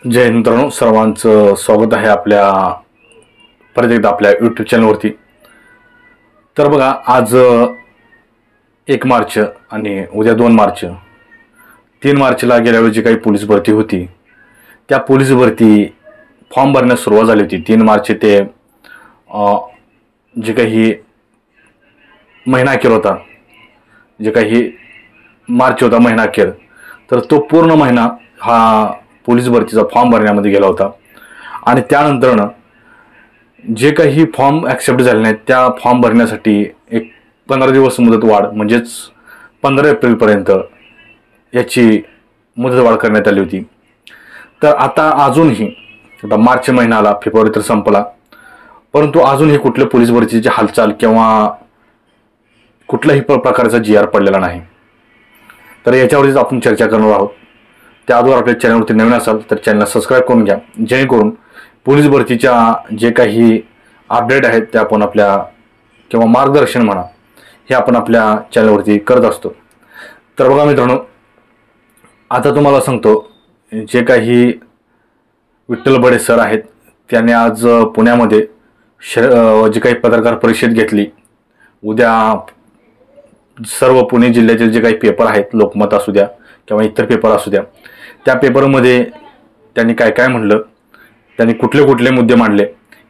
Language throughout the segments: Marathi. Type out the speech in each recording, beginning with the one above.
जय हिंद मित्रांनो, सर्वांचं स्वागत आहे आपल्या परत एकदा आपल्या यूट्यूब चॅनलवरती। तर बघा, आज 1 मार्च आणि उद्या 2 मार्च, 3 मार्चला गेल्या वेळी जी काही पोलीस भरती होती त्या पोलीस भरती फॉर्म भरण्यास सुरुवात झाली होती। 3 मार्च ते जे काही महिना अखेर होता, जे काही मार्च होता महिना अखेर, तर तो पूर्ण महिना हा पोलीस भरतीचा फॉर्म भरण्यामध्ये गेला होता। आणि त्यानंतर जे काही फॉर्म ॲक्सेप्ट झाले नाहीत त्या फॉर्म भरण्यासाठी एक 15 दिवस मुदतवाढ, म्हणजेच 15 एप्रिलपर्यंत याची मुदतवाढ करण्यात आली होती। तर आता अजूनही आता मार्च महिना आला, फेब्रुवारी तर संपला, परंतु अजूनही कुठल्या पोलीस भरतीची हालचाल किंवा कुठल्याही प्रकारचा GR पडलेला नाही। तर याच्यावरच आपण चर्चा करणार आहोत। त्याआधी आपल्या चॅनलवरती नवीन असाल तर चॅनलला सबस्क्राईब करून घ्या, जेणेकरून पोलीस भरतीच्या जे काही अपडेट आहेत ते आपण आपल्या किंवा मार्गदर्शन म्हणा हे आपण आपल्या चॅनलवरती करत असतो। तर बघा मित्रांनो, आता तुम्हाला सांगतो, जे काही विठ्ठल बडे सर आहेत त्यांनी आज पुण्यामध्ये जी काही पत्रकार परिषद घेतली। उद्या सर्व पुणे जिल्ह्याचे जे काही पेपर आहेत, लोकमत असू द्या किंवा इतर पेपर असू द्या, त्या पेपरमध्ये त्यांनी काय काय म्हणलं, त्यांनी कुठले कुठले मुद्दे मांडले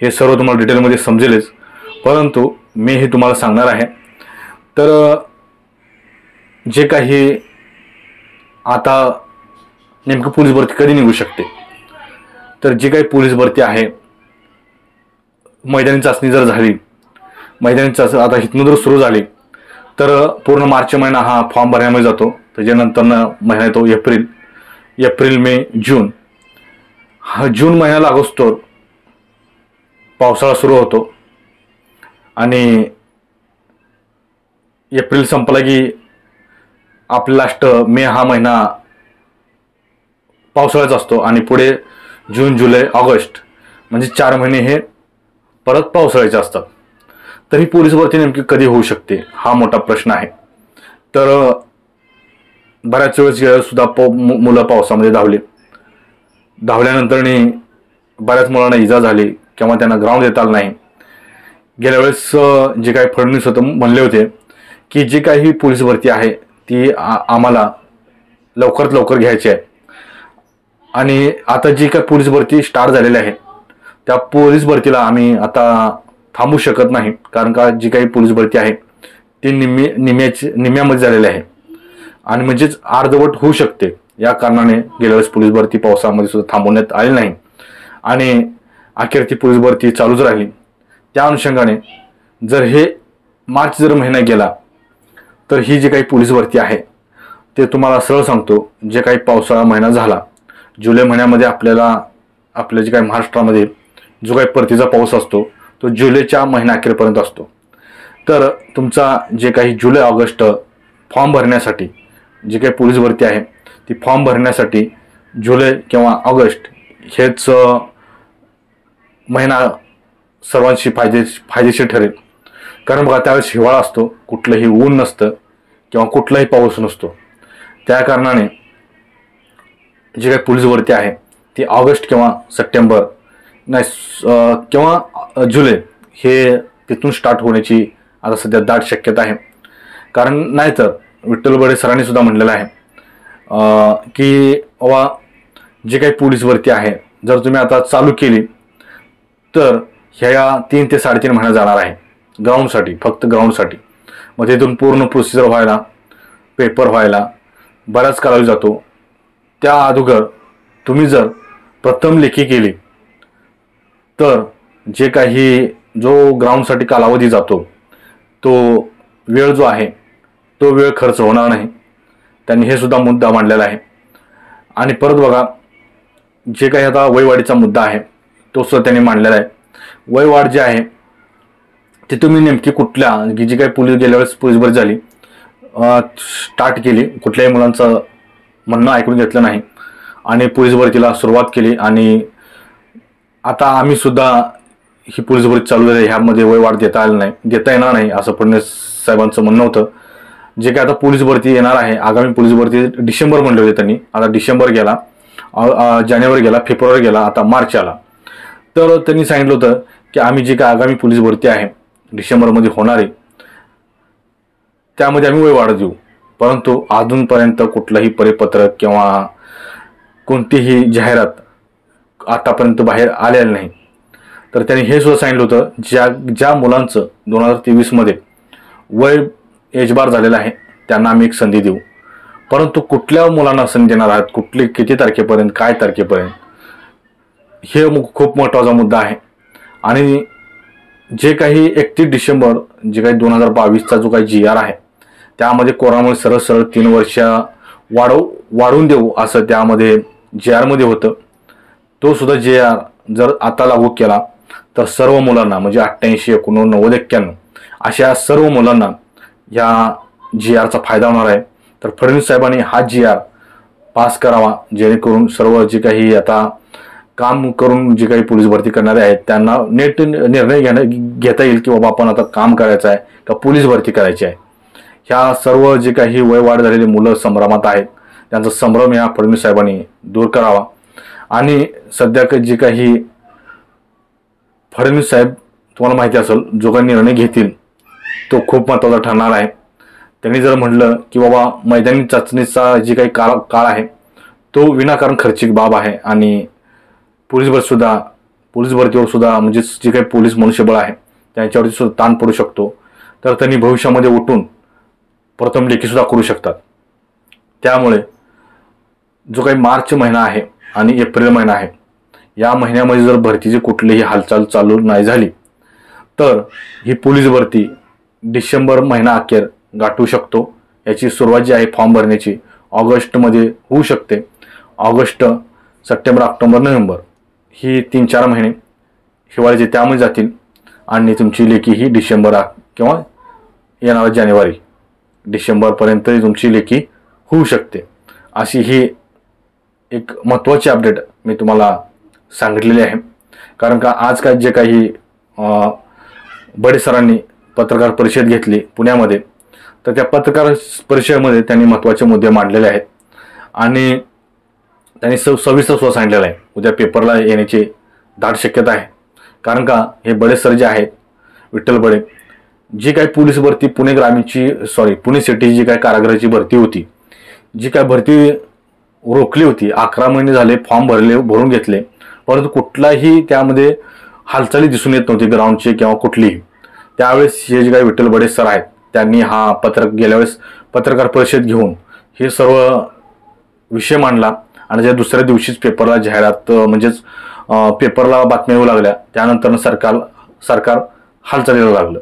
हे सर्व तुम्हाला डिटेलमध्ये समजेलच, परंतु मी हे तुम्हाला सांगणार आहे। तर जे काही आता नेमकं पोलीस भरती कधी निघू शकते, तर जी काही पोलीस भरती आहे, मैदानी चाचणी जर झाली, मैदानी चाचणी आता इथनं जर सुरू झाली तर पूर्ण मार्च महिना हा फॉर्म भरण्यामध्ये जातो। त्याच्यानंतर महिना येतो एप्रिल मे जून, हा जून महिना लागोस्तोवर पावसाळा सुरू होतो आणि एप्रिल संपला की आपला लास्ट मे हा महिना पावसाळ्याचा असतो आणि पुढे जून जुलै ऑगस्ट म्हणजे 4 महिने हे परत पावसाळ्याचे असतात। तर ही पोलीस भरती नेमकी कधी होऊ शकते हा मोठा प्रश्न आहे। तर बऱ्याच वेळेस सुद्धा मुलं पावसामध्ये धावल्यानंतर बऱ्याच मुलांना इजा झाली किंवा त्यांना ग्राउंड देता आलं नाही। गेल्या वेळेस जे काही फडणवीस म्हणले होते की जी काही पोलीस भरती आहे ती आम्हाला लवकरात लवकर घ्यायची आहे, आणि आता जी काही पोलीस भरती स्टार्ट झालेली आहे त्या पोलीस भरतीला आम्ही आता थांबू शकत नाही, कारण का जी काही पोलीस भरती आहे ती निम्यामध्ये झालेली आहे आणि म्हणजेच अर्धवट होऊ शकते। या कारणाने गेल्या वेळेस पोलीस भरती पावसामध्ये सुद्धा थांबवण्यात आली नाही आणि अखेर ती पोलीस भरती चालूच राहिली। त्या अनुषंगाने जर हे मार्च जर महिना गेला तर ही जी काही पोलीस भरती आहे ते तुम्हाला सरळ सांगतो, जे काही पावसाळा महिना झाला, जुलै महिन्यामध्ये आपल्या जे काही महाराष्ट्रामध्ये जो काही परतीचा पाऊस असतो तो जुलैच्या महिना अखेरपर्यंत असतो। तर तुमचा जे काही जुलै ऑगस्ट फॉर्म भरण्यासाठी जी काही पोलीस भरती आहे ती फॉर्म भरण्यासाठी जुलै किंवा ऑगस्ट हेच महिना सर्वांशी फायदेशीर ठरेल, कारण बघा त्यावेळेस हिवाळा असतो, कुठलंही ऊन नसतं किंवा कुठलाही पाऊस नसतो। त्या कारणाने जी काही पोलीस भरती आहे ती ऑगस्ट किंवा सप्टेंबर नाही किंवा जुलै हे तिथून स्टार्ट होण्याची आता सध्या दाट शक्यता आहे। कारण नाहीतर विठ्ठल बडे सरांनी सुद्धा म्हटलेलं आहे की बाबा जी काही पोलीस भरती आहे जर तुम्ही आता चालू केली तर ह्या 3 ते 3.5 महिने जाणार आहे ग्राउंडसाठी, फक्त ग्राउंडसाठी। मग तिथून पूर्ण प्रोसिजर व्हायला, पेपर व्हायला बराच कालावधी जातो। त्या अगोदर तुम्ही जर प्रथम लेखी केली तर जे काही जो ग्राउंडसाठी कालावधी जातो तो वेळ जो आहे तो वेळ खर्च होणार नाही। त्यांनी हे सुद्धा मुद्दा मांडलेला आहे। आणि परत बघा, जे काही आता वयवाढीचा मुद्दा आहे तो सुद्धा त्यांनी मांडलेला आहे। वयवाढ जे आहे ती तुम्ही नेमकी कुठल्या जी काही पोलीस गेल्या वेळेस पोलीस भरती झाली स्टार्ट केली, कुठल्याही मुलांचं म्हणणं ऐकून घेतलं नाही आणि पोलीस भरतीला सुरुवात केली। आणि आता आम्ही सुद्धा ही पोलीस भरती चालू झाली, ह्यामध्ये वयवाढ देता येणार नाही असं फडणवीस साहेबांचं म्हणणं होतं। जे काही आता पोलीस भरती येणार आहे, आगामी पोलीस भरती डिसेंबर म्हणले होते त्यांनी, आता डिसेंबर गेला जानेवारी गेला, फेब्रुवारी गेला, आता मार्च आला. तर त्यांनी सांगितलं होतं की आम्ही जी काय आगामी पोलीस भरती आहे डिसेंबरमध्ये होणारी त्यामध्ये आम्ही वय वाढ देऊ. परंतु अजूनपर्यंत कुठलंही परिपत्रक किंवा कोणतीही जाहिरात आतापर्यंत बाहेर आलेलं नाही. तर त्यांनी हे सुद्धा सांगितलं होतं ज्या मुलांचं 2023मध्ये वय एजबार झालेलं आहे त्यांना आम्ही एक संधी देऊ. परंतु कुठल्या मुलांना संधी देणार आहात, किती तारखेपर्यंत, काय तारखेपर्यंत, हे खूप महत्त्वाचा मुद्दा आहे. आणि जे काही 31 डिसेंबर जे काही 2022चा जो काही GR आहे त्यामध्ये कोरोनामुळे सरळ 3 वर्ष वाढवून देऊ असं त्यामध्ये GR मध्ये होतं. तो सुद्धा GR जर आता लागू केला तर सर्व मुलांना म्हणजे 88, 89, 90, 91 अशा सर्व मुलांना या GRचा फायदा होणार आहे. तर फडणवीस साहेबांनी हा GR पास करावा जेणेकरून सर्व जे काही आता काम करून जे काही पोलीस भरती करणारे आहेत त्यांना नेट निर्णय घेता येईल की बाबा आपण आता काम करायचं आहे का पोलीस भरती करायची आहे. ह्या सर्व जे काही वय वाढ झालेली मुलं संभ्रमात आहेत त्यांचा संभ्रम या फडणवीस साहेबांनी दूर करावा. आणि सध्या जे काही फडणवीस साहेब तुम्हाला माहिती असेल जो काही निर्णय घेतील तो खूप महत्त्वाचा ठरणार आहे. त्यांनी जर म्हटलं की बाबा मैदानी चाचणीचा जे काही काळ आहे तो विनाकारण खर्चिक बाब आहे आणि पोलीस भरतीवर सुद्धा म्हणजे जे काही पोलीस मनुष्यबळ आहे त्यांच्यावरती सुद्धा ताण पडू शकतो. तर त्यांनी भविष्यामध्ये उठून प्रथम लेखी सुद्धा करू शकतात. त्यामुळे जो काही मार्च महिना आहे आणि एप्रिल महिना आहे या महिन्यामध्ये जर भरतीची कुठलीही हालचाल चालू नाही झाली तर ही पोलीस भरती डिसेंबर महिना अखेर गाठू शकतो. याची सुरुवात जी आहे फॉर्म भरण्याची ऑगस्टमध्ये होऊ शकते. ऑगस्ट, सप्टेंबर, ऑक्टोबर, नोव्हेंबर ही 3-4 महिने हिवाळ्याचे त्यामध्ये जातील आणि तुमची लेखी ही डिसेंबर किंवा येणारा जानेवारी डिसेंबरपर्यंत तुमची लेखी होऊ शकते. अशी ही एक महत्त्वाची अपडेट मी तुम्हाला सांगितलेली आहे. कारण का आज काय जे काही बडे सरांनी पत्रकार परिषद घेतली पुण्यामध्ये तर त्या पत्रकार परिषदेमध्ये त्यांनी महत्त्वाचे मुद्दे मांडलेले आहेत आणि त्यांनी सविस्तर सुद्धा सांगितलेलं आहे. उद्या पेपरला येण्याची दाट शक्यता आहे. कारण का हे बडे सर जे आहेत विठ्ठल बडे जी काही पोलीस भरती पुणे सिटी जी काही कारागृहाची भरती होती जी काय भरती रोखली होती 11 महिने झाले फॉर्म भरून घेतले परंतु कुठलाही त्यामध्ये हालचाली दिसून येत नव्हती ग्राउंडची किंवा कुठलीही. त्यावेळेस हे जे काही विठ्ठल बडे सर आहेत त्यांनी गेल्या वेळेस पत्रकार परिषद घेऊन हे सर्व विषय मांडला आणि त्या दुसऱ्या दिवशीच पेपरला जाहिरात म्हणजेच पेपरला बातम्या येऊ लागल्या. त्यानंतर सरकार हालचालीला लागलं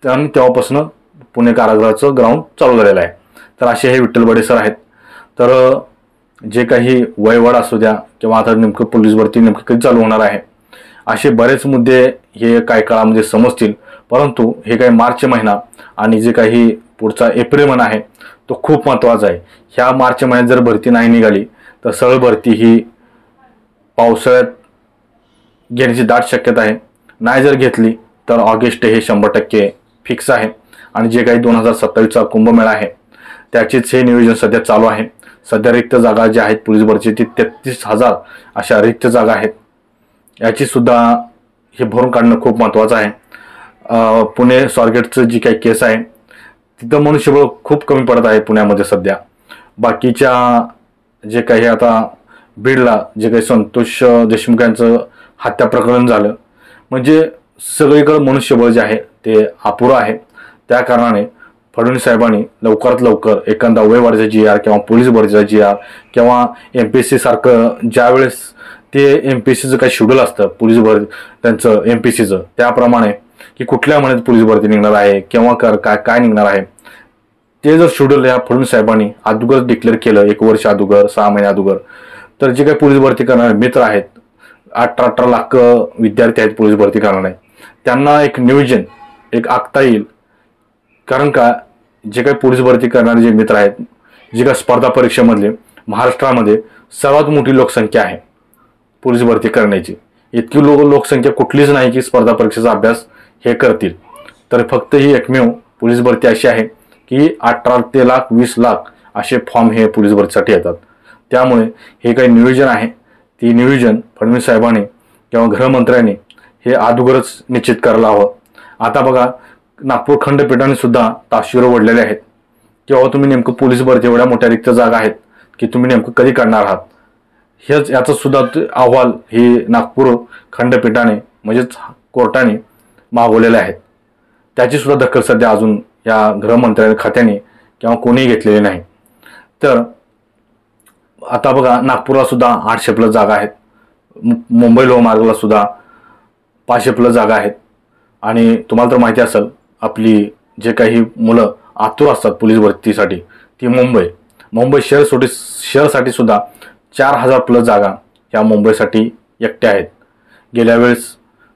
आणि तेव्हापासून पुणे कारागृहाचं ग्राउंड चालू झालेलं आहे. तर असे हे विठ्ठल बडे सर आहेत. तर जे काही वयवाढ असू द्या किंवा आता नेमकं पोलीस भरती नेमकं कधी चालू होणार आहे असे बरेच मुद्दे हे काही काळामध्ये समजतील. परंतु हे काही मार्च महिना आणि जे काही पुढचा एप्रिल महिना आहे तो खूप महत्त्वाचा आहे. ह्या मार्च महिन्यात जर भरती नाही निघाली तर सरळ भरती ही पावसाळ्यात घेण्याची दाट शक्यता आहे. नाही जर घेतली तर ऑगस्ट हे 100% फिक्स आहे. आणि जे काही 2027चा कुंभमेळा आहे त्याचीच हे नियोजन सध्या चालू आहे. सध्या रिक्त जागा ज्या आहेत पोलीस भरतीची 33,000 अशा रिक्त जागा आहेत. याची सुद्धा हे भरून काढणं खूप महत्त्वाचं आहे. पुणे स्वारगेटचं जी काही केस आहे तिथं मनुष्यबळ खूप कमी पडत आहे पुण्यामध्ये सध्या. बाकीच्या जे काही आता बीडला जे काही संतोष देशमुख यांचं हत्या प्रकरण झालं म्हणजे सगळीकडे मनुष्यबळ जे आहे ते अपुरं आहे. त्या कारणाने फडणवीस साहेबांनी लवकरात लवकर एखादा वयवाढीचा GR किंवा पोलीस भरतीचा GR किंवा MPSC सारखं ज्यावेळेस ते MPSCचं काही शेड्यूल असतं पोलीस भरती त्यांचं MPSCचं त्याप्रमाणे की कुठल्या महिन्यात पोलीस भरती निघणार आहे किंवा काय निघणार आहे ते जर शेड्यूल या फडणवीस साहेबांनी अगोदर डिक्लेअर केलं 1 वर्ष अगोदर 6 महिने अगोदर तर जे काही पोलीस भरती करणारे मित्र आहेत 18 लाख विद्यार्थी आहेत पोलीस भरती करणारे त्यांना एक नियोजन एक आखता येईल. कारण का जे काही पोलीस भरती करणारे जे मित्र आहेत जे काही स्पर्धा परीक्षेमधले महाराष्ट्रामध्ये सर्वात मोठी लोकसंख्या आहे पोलीस भरती करण्याची. इतकी लोकसंख्या कुठलीच नाही की स्पर्धा परीक्षेचा अभ्यास हे करतील. तर फक्त ही एकमेव पोलीस भरती अशी आहे की 18 ते 20 लाख असे फॉर्म हे पोलीस भरतीसाठी येतात. त्यामुळे हे काही नियोजन आहे, ती नियोजन फडणवीस साहेबांनी किंवा गृहमंत्र्यांनी हे अगोदरच निश्चित करायला हवं. आता बघा, नागपूर खंडपीठाने सुद्धा ताशेरे ओढलेले आहेत की बाबा तुम्ही नेमकं पोलीस भरती एवढ्या मोठ्या रिक्त जागा आहेत की तुम्ही नेमकं कधी काढणार आहात. याचा सुद्धा अहवाल हे नागपूर खंडपीठाने म्हणजेच कोर्टाने मागवलेले आहेत. त्याची सुद्धा दखल सध्या अजून या गृहमंत्र्यांच्या खात्याने किंवा कोणीही घेतलेली नाही. तर आता बघा, नागपूरला सुद्धा 800 प्लस जागा आहेत, मुंबई लोहमार्गला सुद्धा 500 प्लस जागा आहेत. आणि तुम्हाला तर माहिती असेल, आपली जे काही मुलं आतुर असतात पोलीस भरतीसाठी ती मुंबई शहरसाठी सुद्धा 4000 प्लस जागा या मुंबईसाठी एकट्या आहेत. गेल्या वेळेस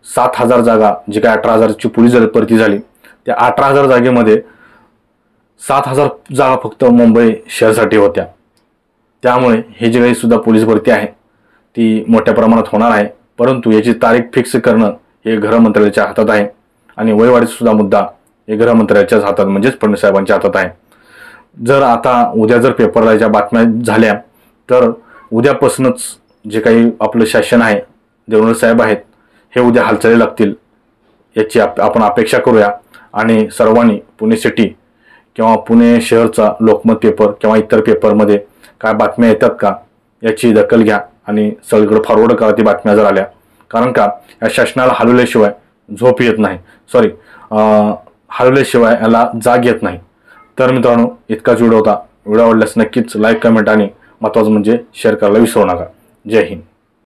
7000 जागा, जे काही 18000ची पोलीस भरती झाली, त्या 18000 जागेमध्ये 7000 जागा फक्त मुंबई शहरासाठी होत्या. त्यामुळे हे जे काही सुद्धा पोलीस भरती आहे ती मोठ्या प्रमाणात होणार आहे, परंतु याची तारीख फिक्स करणं हे गृहमंत्र्याच्या हातात आहे आणि वयवाढीचा सुद्धा मुद्दा हे गृहमंत्र्याच्याच हातात म्हणजेच फडणवीस साहेबांच्या हातात आहे. जर आता उद्या जर पेपरला याच्या बातम्या झाल्या तर उद्यापासूनच जे काही आपलं शासन आहे, देवेंद्र साहेब आहेत, हे उद्या हालचाली लागतील याची आपण अपेक्षा करूया. आणि सर्वांनी पुणे सिटी किंवा पुणे शहरचा लोकमत पेपर किंवा इतर पेपरमध्ये काय बातम्या येतात का याची दखल घ्या आणि सगळीकडे फॉरवर्ड करा ती बातम्या जर आल्या. कारण का या शासनाला हलवल्याशिवाय झोप येत नाही, हलवल्याशिवाय याला जाग येत नाही. तर मित्रांनो, इतकाच व्हिडिओ होता. व्हिडिओ आवडल्यास नक्कीच लाईक, कमेंट आणि महत्त्वाचं म्हणजे शेअर करायला विसरू नका. जय हिंद.